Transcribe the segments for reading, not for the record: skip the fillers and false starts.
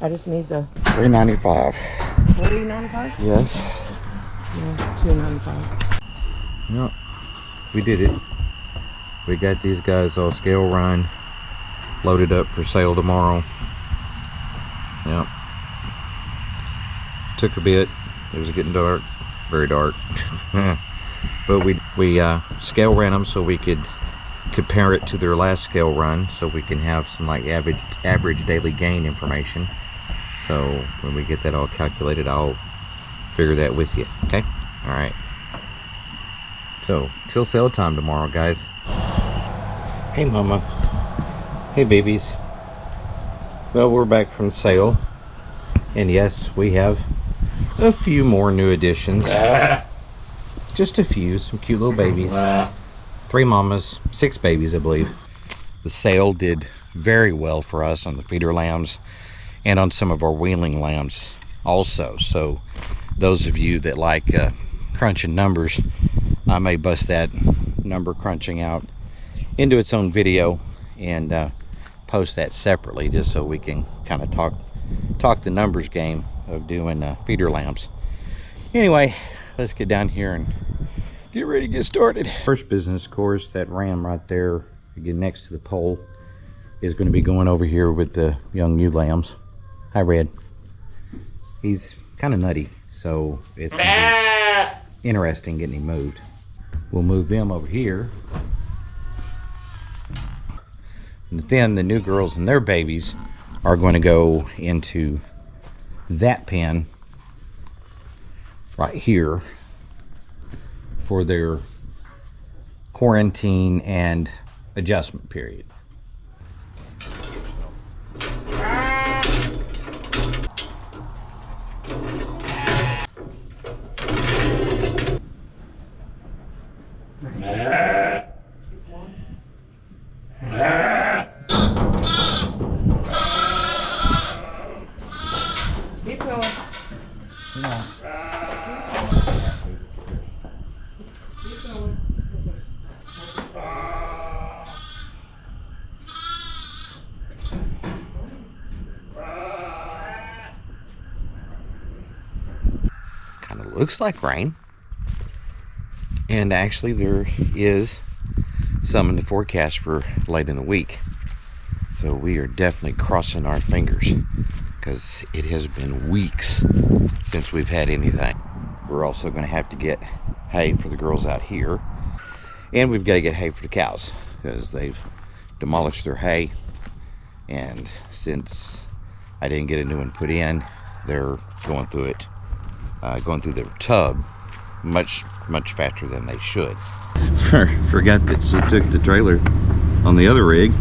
I just need the $3.95. $3.95. Yes. Yeah, $2.95. Yep. We did it. We got these guys all scale run, loaded up for sale tomorrow. Yep. Took a bit. It was getting dark, very dark. But we scale ran them so we could compare it to their last scale run, so we can have some like average daily gain information. So when we get that all calculated, I'll figure that with you. Okay. All right. So till sale time tomorrow, guys. Hey mama. Hey babies. Well, we're back from sale, and yes, we have a few more new additions. Just a few, some cute little babies. 3 mamas, 6 babies, I believe. The sale did very well for us on the feeder lambs and on some of our weanling lambs also. So those of you that like crunching numbers, I may bust that number crunching out into its own video and post that separately, just so we can kind of talk the numbers game of doing feeder lambs. Anyway, let's get down here and get ready to get started. First business, of course, that ram right there, again next to the pole, is going to be going over here with the young ewe lambs. Hi, Red. He's kind of nutty, so it's going to be interesting getting him moved. We'll move them over here. And then the new girls and their babies are going to go into that pen right here for their quarantine and adjustment period. Keep going. Come on. Kind of looks like rain, and actually there is some in the forecast for late in the week, so we are definitely crossing our fingers because it has been weeks since we've had anything. We're also going to have to get hay for the girls out here, and we've got to get hay for the cows because they've demolished their hay, and since I didn't get a new one put in, they're going through it, going through their tub much faster than they should. Forgot that she took the trailer on the other rig.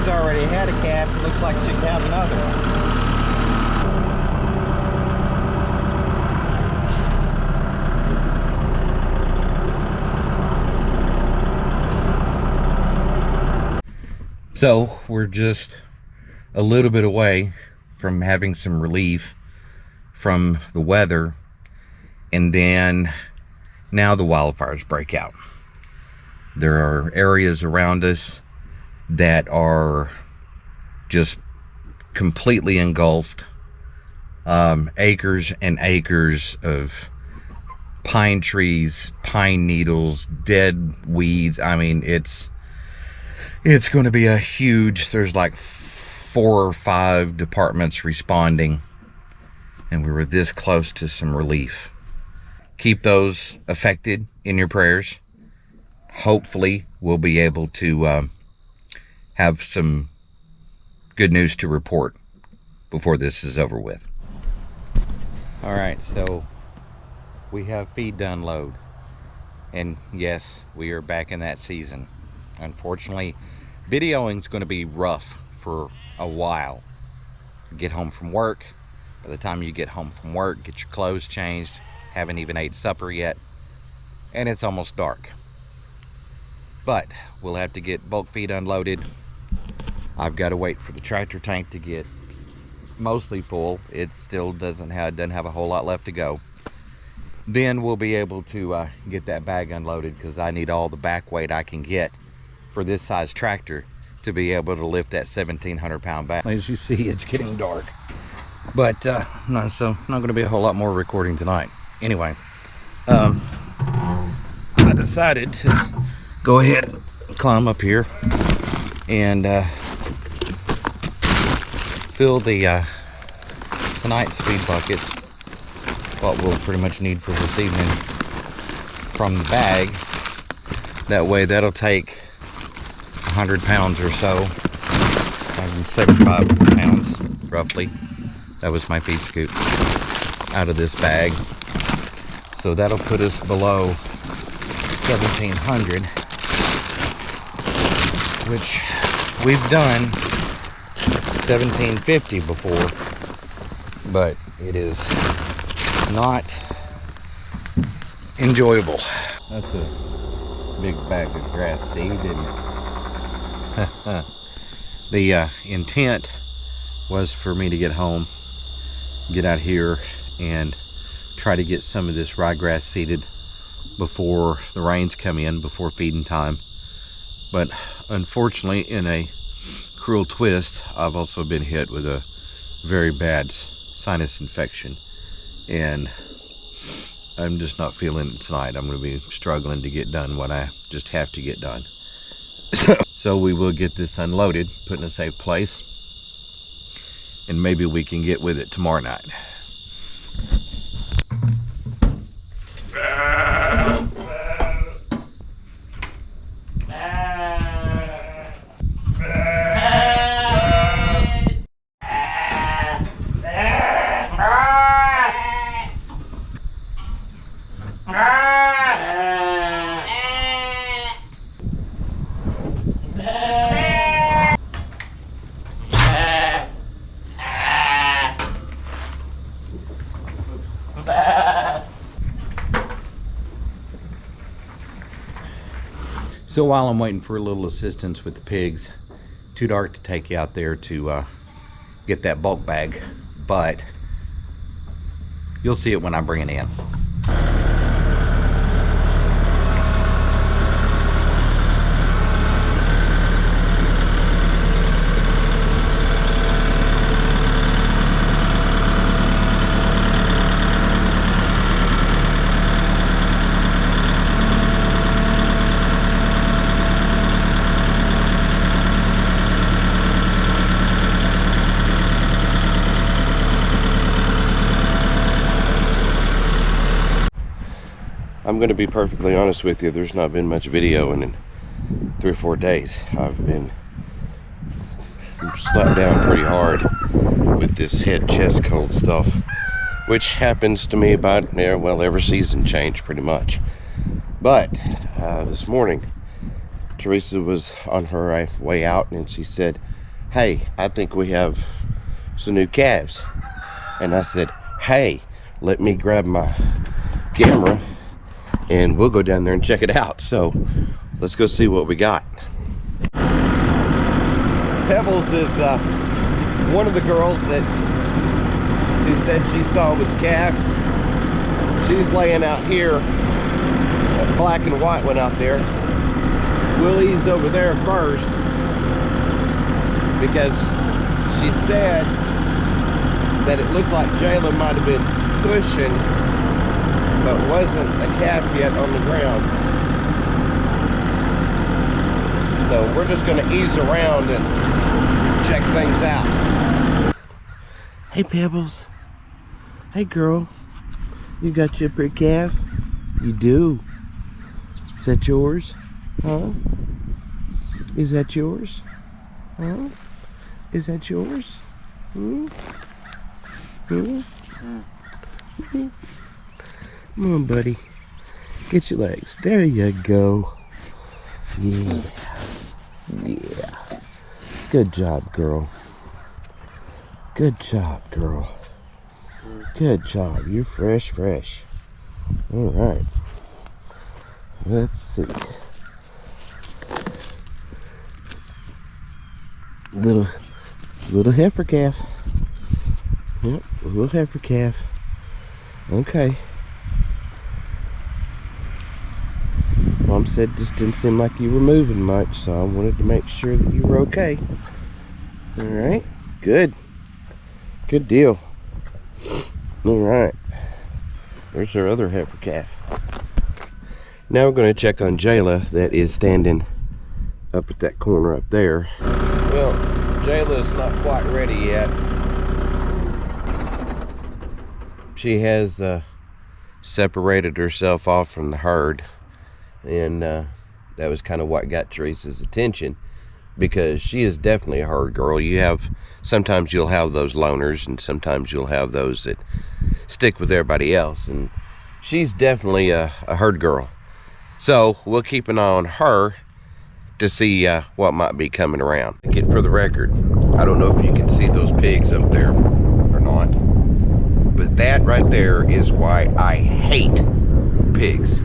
Already had a calf. It looks like she can have another. So we're just a little bit away from having some relief from the weather, and then now the wildfires break out. There are areas around us that are just completely engulfed. Acres and acres of pine trees, pine needles, dead weeds. I mean, it's going to be a huge, there's like 4 or 5 departments responding, and we were this close to some relief. Keep those affected in your prayers. Hopefully we'll be able to have some good news to report before this is over with. All right, so we have feed to unload. And yes, we are back in that season. Unfortunately, videoing is going to be rough for a while. Get home from work. By the time you get home from work, get your clothes changed, haven't even ate supper yet, and it's almost dark. But we'll have to get bulk feed unloaded. I've got to wait for the tractor tank to get mostly full. It still doesn't have a whole lot left to go. Then we'll be able to get that bag unloaded, because I need all the back weight I can get for this size tractor to be able to lift that 1,700 pound bag. As you see, it's getting dark, but no, so not going to be a whole lot more recording tonight. Anyway, I decided to go ahead and climb up here and fill the tonight's feed buckets, what we'll pretty much need for this evening, from the bag. That way that'll take 100 pounds or so, 175 pounds roughly. That was my feed scoop out of this bag. So that'll put us below 1,700, which we've done 1,750 before, but it is not enjoyable. That's a big bag of grass seed, isn't it? The intent was for me to get home, get out here, and try to get some of this ryegrass seeded before the rains come in, before feeding time. But unfortunately, in a cruel twist, I've also been hit with a very bad sinus infection, and I'm just not feeling it tonight. I'm going to be struggling to get done what I just have to get done. So we will get this unloaded, put in a safe place, and maybe we can get with it tomorrow night. So while I'm waiting for a little assistance with the pigs, too dark to take you out there to get that bulk bag, but you'll see it when I bring it in. I'm going to be perfectly honest with you, there's not been much video in 3 or 4 days. I've been slapped down pretty hard with this head, chest cold stuff, which happens to me about, well, every season change pretty much. But this morning, Teresa was on her way out and she said, "Hey, I think we have some new calves." And I said, "Hey, let me grab my camera and we'll go down there and check it out." So let's go see what we got. Pebbles is one of the girls that she said she saw with the calf. She's laying out here. That black and white one out there. Willie's over there first, because she said that it looked like Jayla might have been pushing, but wasn't a calf yet on the ground. So we're just going to ease around and check things out. Hey Pebbles. Hey girl. You got your pretty calf? You do. Is that yours? Huh? Is that yours? Huh? Is that yours? Hmm? Hmm? Hmm? Come on, buddy. Get your legs. There you go. Yeah. Yeah. Good job, girl. Good job, girl. Good job. You're fresh. All right. Let's see. Little heifer calf. Yep, a little heifer calf. Okay. Mom said this didn't seem like you were moving much, so I wanted to make sure that you were okay. All right. Good. Good deal. All right. There's our other heifer calf. Now we're going to check on Jayla, that is standing up at that corner up there. Well, Jayla's not quite ready yet. She has separated herself off from the herd, and that was kind of what got Teresa's attention, because she is definitely a herd girl. Sometimes you'll have those loners, and sometimes you'll have those that stick with everybody else, and she's definitely a herd girl. So we'll keep an eye on her to see what might be coming around. For the record, I don't know if you can see those pigs up there or not, but that right there is why I hate pigs.